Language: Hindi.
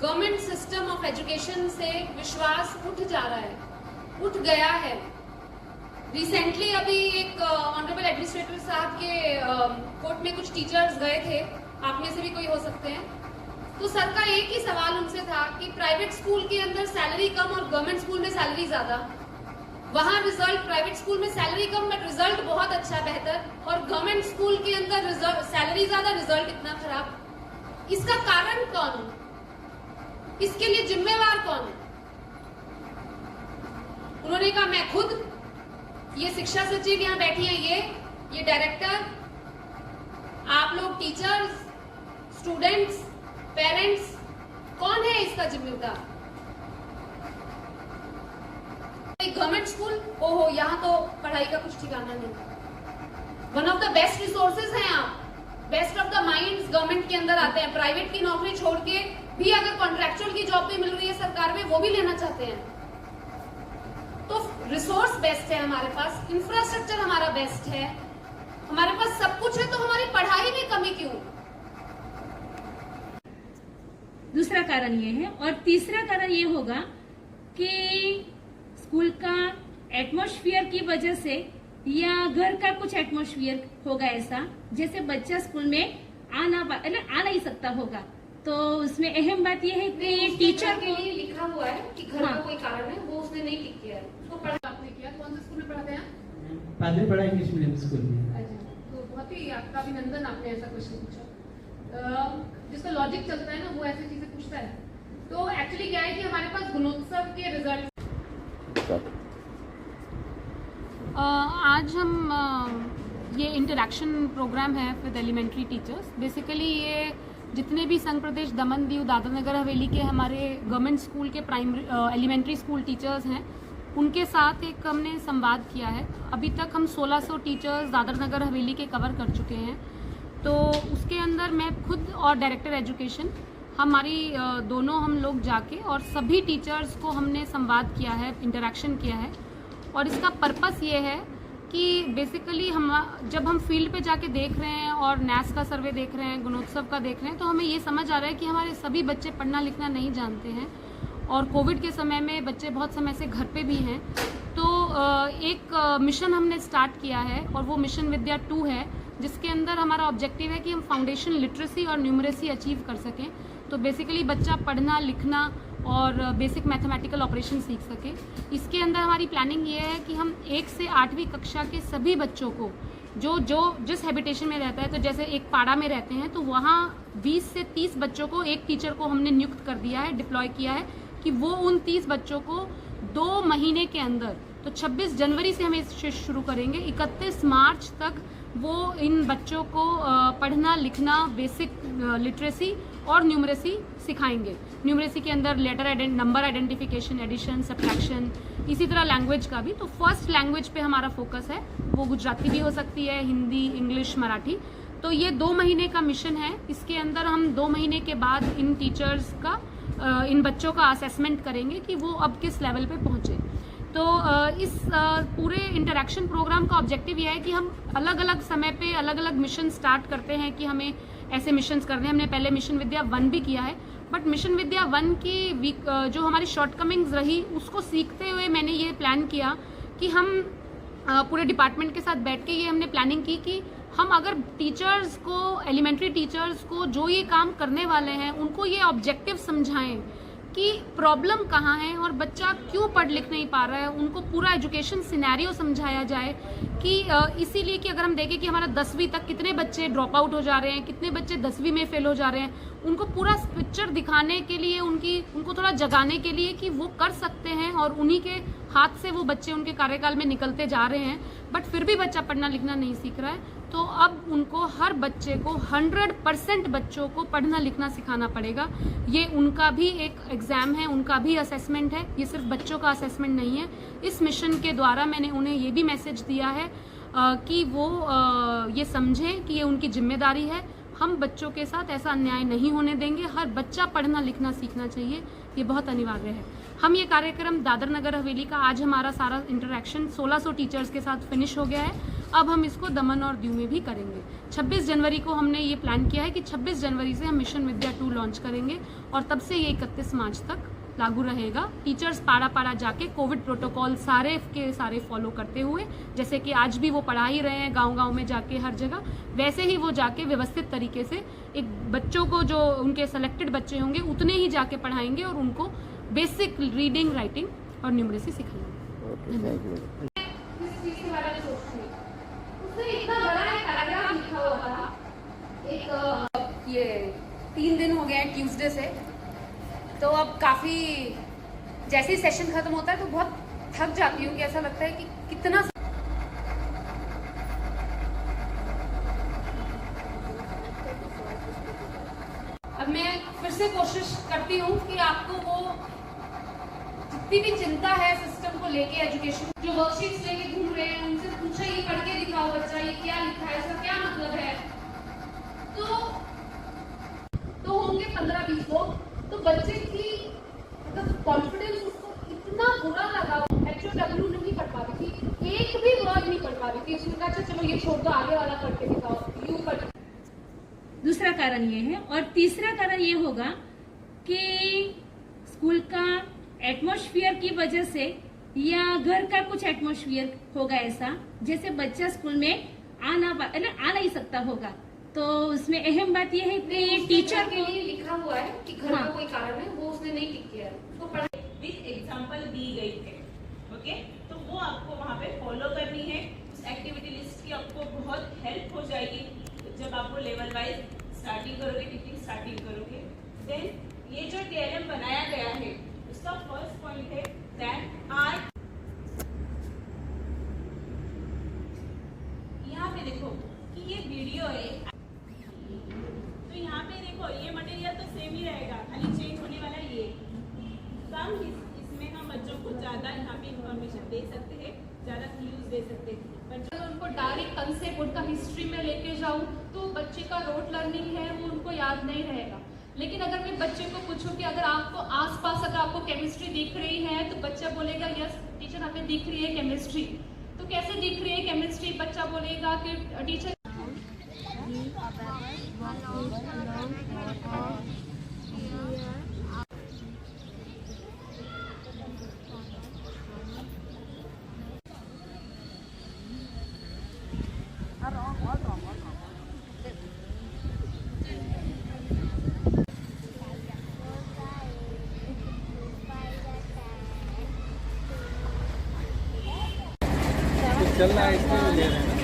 गवर्नमेंट सिस्टम ऑफ एजुकेशन से विश्वास उठ जा रहा है, उठ गया है। रिसेंटली अभी एक ऑनरेबल एडमिनिस्ट्रेटर साहब के कोर्ट में कुछ टीचर्स गए थे, आप में से भी कोई हो सकते हैं। तो सर का एक ही सवाल उनसे था कि प्राइवेट स्कूल के अंदर सैलरी कम और गवर्नमेंट स्कूल में सैलरी ज्यादा, वहां रिजल्ट प्राइवेट स्कूल में सैलरी कम बट रिजल्ट बहुत अच्छा बेहतर, और गवर्नमेंट स्कूल के अंदर सैलरी ज्यादा रिजल्ट इतना खराब। इसका कारण कौन है? इसके लिए जिम्मेवार कौन है? उन्होंने कहा मैं खुद, ये शिक्षा सचिव यहाँ बैठी है, ये डायरेक्टर, आप लोग टीचर्स, स्टूडेंट्स, पेरेंट्स, कौन है इसका जिम्मेदार? गवर्नमेंट स्कूल, ओहो यहाँ तो पढ़ाई का कुछ ठिकाना नहीं। One of the best resources हैं आप, best of the minds government के अंदर आते हैं। प्राइवेट की नौकरी छोड़ के भी अगर कॉन्ट्रैक्चुअल की जॉब पे मिल रही है सरकार में, वो भी लेना चाहते हैं। तो रिसोर्स बेस्ट है हमारे पास, इंफ्रास्ट्रक्चर हमारा बेस्ट है, हमारे पास सब कुछ है, तो हमारी पढ़ाई में कमी क्यों? दूसरा कारण ये है। और तीसरा कारण ये होगा कि स्कूल का एटमॉस्फेयर की वजह से या घर का कुछ एटमॉस्फेयर होगा ऐसा, जैसे बच्चा स्कूल में आ नहीं सकता होगा। तो उसमें अहम बात यह है कि टीचर के लिए लिखा हुआ है कि घर का कोई कारण है, वो उसने नहीं टिक किया है, उसको पढ़ा आपने किया। कौन से स्कूल में पढ़ाते हैं? पादरी पढ़ा इंग्लिश मीडियम स्कूल में। अच्छा, तो बहुत ही आपका अभिनंदन, आपने ऐसा क्वेश्चन पूछा। जिसका लॉजिक चलता है ना, वो ऐसी चीजें पूछता है। तो एक्चुअली क्या है कि हमारे पास गुणोत्सव के रिजल्ट आज हम ये इंटरेक्शन प्रोग्राम है विद एलिमेंट्री टीचर्स। बेसिकली ये जितने भी संघ प्रदेश दमन दीव दादरा नगर हवेली के हमारे गवर्नमेंट स्कूल के प्राइमरी एलिमेंट्री स्कूल टीचर्स हैं, उनके साथ एक हमने संवाद किया है। अभी तक हम 1600 टीचर्स दादरा नगर हवेली के कवर कर चुके हैं। तो उसके अंदर मैं खुद और डायरेक्टर एजुकेशन हमारी दोनों हम लोग जाके और सभी टीचर्स को हमने संवाद किया है, इंटरेक्शन किया है। और इसका पर्पस ये है कि बेसिकली जब हम फील्ड पे जाके देख रहे हैं और नैस का सर्वे देख रहे हैं, गुणोत्सव का देख रहे हैं, तो हमें ये समझ आ रहा है कि हमारे सभी बच्चे पढ़ना लिखना नहीं जानते हैं और कोविड के समय में बच्चे बहुत समय से घर पे भी हैं। तो एक मिशन हमने स्टार्ट किया है और वो मिशन विद्या 2 है, जिसके अंदर हमारा ऑब्जेक्टिव है कि हम फाउंडेशन लिटरेसी और न्यूमरेसी अचीव कर सकें। तो बेसिकली बच्चा पढ़ना लिखना और बेसिक मैथमेटिकल ऑपरेशन सीख सके। इसके अंदर हमारी प्लानिंग ये है कि हम 1 से 8वीं कक्षा के सभी बच्चों को जो जिस हैबिटेशन में रहता है, तो जैसे एक पाड़ा में रहते हैं तो वहाँ 20 से 30 बच्चों को एक टीचर को हमने नियुक्त कर दिया है, डिप्लॉय किया है कि वो उन 30 बच्चों को 2 महीने के अंदर, तो 26 जनवरी से हम इस शुरू करेंगे, 31 मार्च तक वो इन बच्चों को पढ़ना लिखना, बेसिक लिटरेसी और न्यूमरेसी सिखाएंगे। न्यूमरेसी के अंदर नंबर आइडेंटिफिकेशन, एडिशन, सब्ट्रैक्शन, इसी तरह लैंग्वेज का भी। तो फर्स्ट लैंग्वेज पे हमारा फोकस है, वो गुजराती भी हो सकती है, हिंदी, इंग्लिश, मराठी। तो ये 2 महीने का मिशन है। इसके अंदर हम 2 महीने के बाद इन टीचर्स का, इन बच्चों का असेसमेंट करेंगे कि वो अब किस लेवल पे पहुंचे। तो इस पूरे इंटरेक्शन प्रोग्राम का ऑब्जेक्टिव यह है कि हम अलग अलग समय पे अलग अलग मिशन स्टार्ट करते हैं कि हमें ऐसे मिशंस करने हैं। हमने पहले मिशन विद्या 1 भी किया है, बट मिशन विद्या 1 की जो हमारी शॉर्टकमिंग्स रही, उसको सीखते हुए मैंने ये प्लान किया कि हम पूरे डिपार्टमेंट के साथ बैठ के ये हमने प्लानिंग की कि हम अगर टीचर्स को, एलिमेंट्री टीचर्स को जो ये काम करने वाले हैं, उनको ये ऑब्जेक्टिव समझाएं कि प्रॉब्लम कहाँ है और बच्चा क्यों पढ़ लिख नहीं पा रहा है। उनको पूरा एजुकेशन सिनेरियो समझाया जाए कि इसीलिए कि अगर हम देखें कि हमारा 10वीं तक कितने बच्चे ड्रॉप आउट हो जा रहे हैं, कितने बच्चे 10वीं में फेल हो जा रहे हैं, उनको पूरा पिक्चर दिखाने के लिए, उनको थोड़ा जगाने के लिए कि वो कर सकते हैं और उन्हीं के हाथ से वो बच्चे उनके कार्यकाल में निकलते जा रहे हैं, बट फिर भी बच्चा पढ़ना लिखना नहीं सीख रहा है। तो अब उनको, हर बच्चे को, 100% बच्चों को पढ़ना लिखना सिखाना पड़ेगा। ये उनका भी एक एग्जाम है, उनका भी असेसमेंट है, ये सिर्फ बच्चों का असेसमेंट नहीं है। इस मिशन के द्वारा मैंने उन्हें ये भी मैसेज दिया है कि वो ये समझें कि ये उनकी जिम्मेदारी है। हम बच्चों के साथ ऐसा अन्याय नहीं होने देंगे, हर बच्चा पढ़ना लिखना सीखना चाहिए, ये बहुत अनिवार्य है। हम ये कार्यक्रम दादर नगर हवेली का, आज हमारा सारा इंटरेक्शन 1600 टीचर्स के साथ फिनिश हो गया है अब हम इसको दमन और दीव में भी करेंगे। 26 जनवरी को हमने ये प्लान किया है कि 26 जनवरी से हम मिशन विद्या 2 लॉन्च करेंगे और तब से ये 31 मार्च तक लागू रहेगा। टीचर्स पाड़ा पाड़ा जाके कोविड प्रोटोकॉल सारे के सारे फॉलो करते हुए, जैसे कि आज भी वो पढ़ा ही रहे हैं गांव-गांव में जाके हर जगह, वैसे ही वो जाके व्यवस्थित तरीके से एक बच्चों को जो उनके सेलेक्टेड बच्चे होंगे उतने ही जाके पढ़ाएंगे और उनको बेसिक रीडिंग, राइटिंग और न्यूमरेसी सिखाएंगे। उसने इतना बड़ा एक पैराग्राफ लिखा हुआ था, एक ये 3 दिन हो गए हैं ट्यूसडे से, तो अब काफ़ी जैसे ही सेशन खत्म होता है तो बहुत थक जाती हूँ कि ऐसा लगता है कि कितना। अब मैं फिर से कोशिश करती हूँ कि आपको वो जितनी भी चिंता है सिस्टम को लेके, एजुकेशन जो वर्कशीट्स लेके घूम रहे हैं उनसे पूछा ये पढ़ के दिखाओ बच्चा ये क्या लिखा है, इसका क्या मतलब है, तो होंगे 15-20 लोग। तो बच्चे की मतलब कॉन्फिडेंस उसको इतना बुरा लगा, HOW नहीं पढ़ पा रही थी, एक भी वर्ड नहीं पढ़ पा रही थी। उसने कहा चलो ये छोड़ दो, आगे वाला पढ़ के दिखाओ, यू पढ़। दूसरा कारण ये है। और तीसरा कारण ये होगा कि स्कूल का एटमॉस्फेयर की वजह से या घर का कुछ एटमॉस्फेयर होगा ऐसा, जैसे बच्चा स्कूल में आ नहीं सकता होगा। तो उसमें अहम बात यह है कि टीचर के लिए लिखा हुआ है कि घर का कोई कारण है, वो उसने नहीं टिक किया है, उसको पढ़ा विद एग्जाम्पल दी गई है। ओके, तो वो आपको वहाँ पे फॉलो करनी है। उस एक्टिविटी लिस्ट की आपको बहुत हेल्प हो जाएगी जब आप वो लेवल वाइज स्टार्टिंग करोगे, टीचिंग स्टार्टिंग करोगे। देन ये जो TLM बनाया गया है उसका फर्स्ट पॉइंट है दैट आर्ट। यहाँ पे देखो कि ये वीडियो है, तो यहाँ पे देखो ये मटेरियल तो सेम ही रहेगा, खाली चेंज होने वाला ये कम। इसमें हम बच्चों को ज़्यादा यहाँ पे इंफॉर्मेशन दे सकते हैं, ज़्यादा क्लूज दे सकते हैं। अगर उनको डायरेक्ट कंसेप्ट उनका हिस्ट्री में लेके जाऊँ तो बच्चे का रोट लर्निंग है वो उनको याद नहीं रहेगा। लेकिन अगर मैं बच्चे को पूछूं कि अगर आपको आसपास अगर आपको केमिस्ट्री दिख रही है तो बच्चा बोलेगा यस टीचर हमें दिख रही है केमिस्ट्री। तो कैसे दिख रही है केमिस्ट्री? बच्चा बोलेगा कि टीचर चल रहा है इसमें ले रहे हैं।